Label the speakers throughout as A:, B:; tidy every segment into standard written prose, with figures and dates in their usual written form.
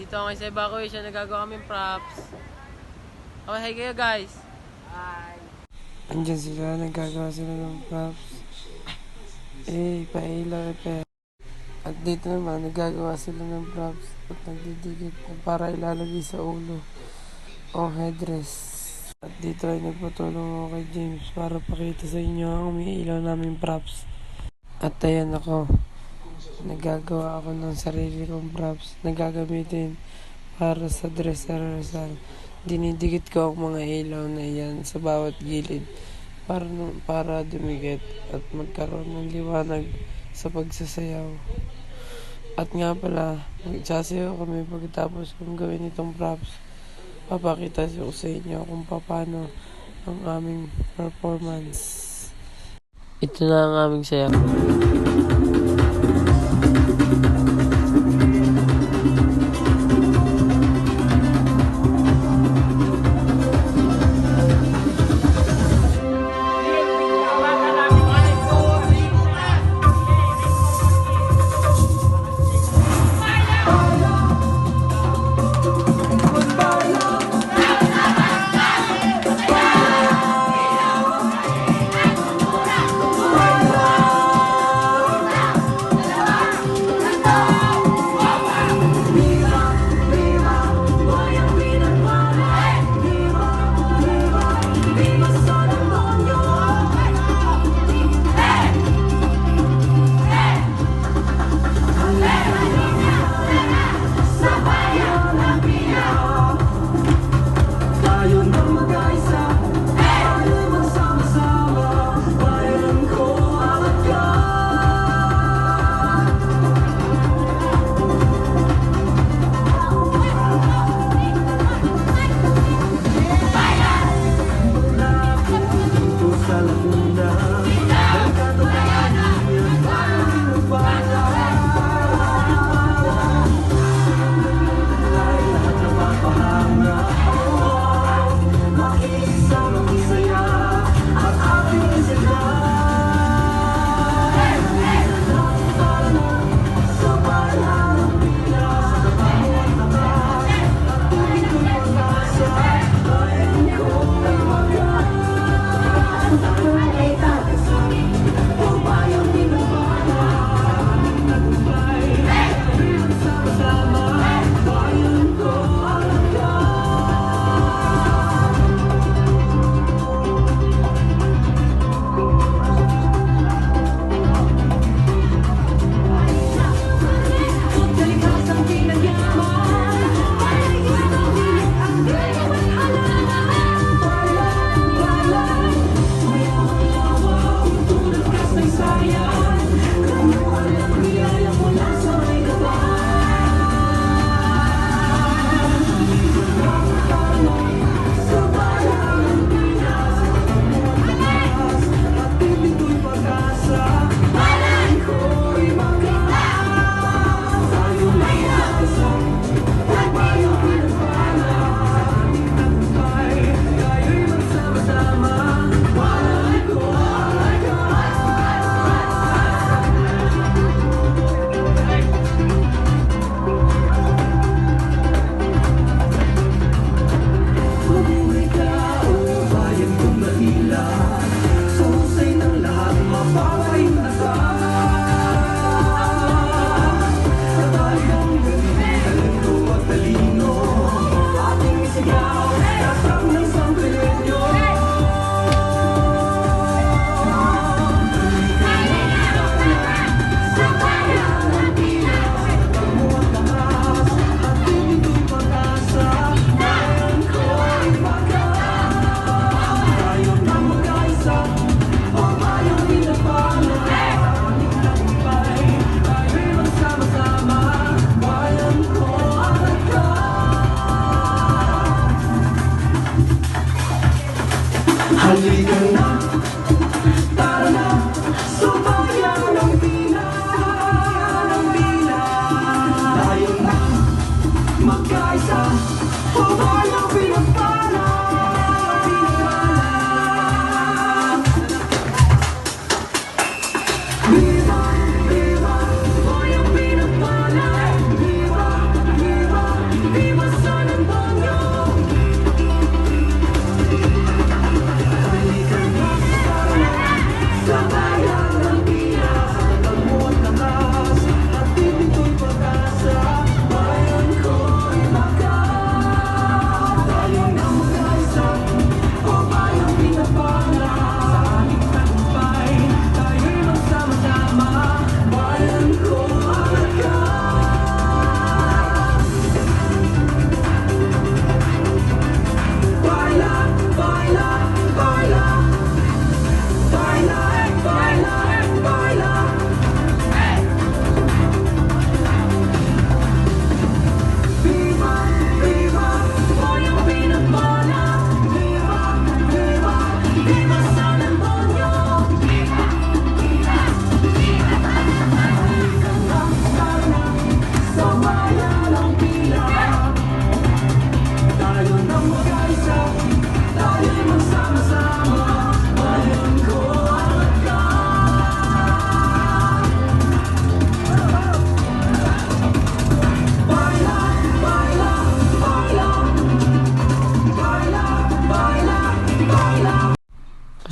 A: Dito ako sa evacuation, nagagawa kami props. Okay, hi kayo guys.
B: Hi.
C: Andyan sila, nagagawa sila ng props. Pailaw pe. At dito naman, nagagawa sila ng props at nagdidikit para ilalagay sa ulo o headdress. At dito ay nagpatulong ako kay James para pakita sa inyo ang umiilaw naming props. At ayan ako, nagagawa ako ng sarili kong props na gagamitin para sa dress rehearsal. Dinidikit ko ang mga ilaw na iyan sa bawat gilid para dumikit at magkaroon ng liwanag sa pagsasayaw. At nga pala, magsasayaw kami pagkatapos kong gawin itong props. Papakita ko sa inyo kung paano ang aming performance.
A: Ito na ang aming sayaw.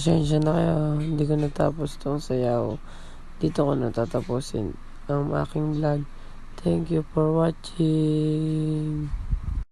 C: Pasensya na kaya hindi ko natapos tong sayaw. Dito ko natatapusin ang aking vlog. Thank you for watching.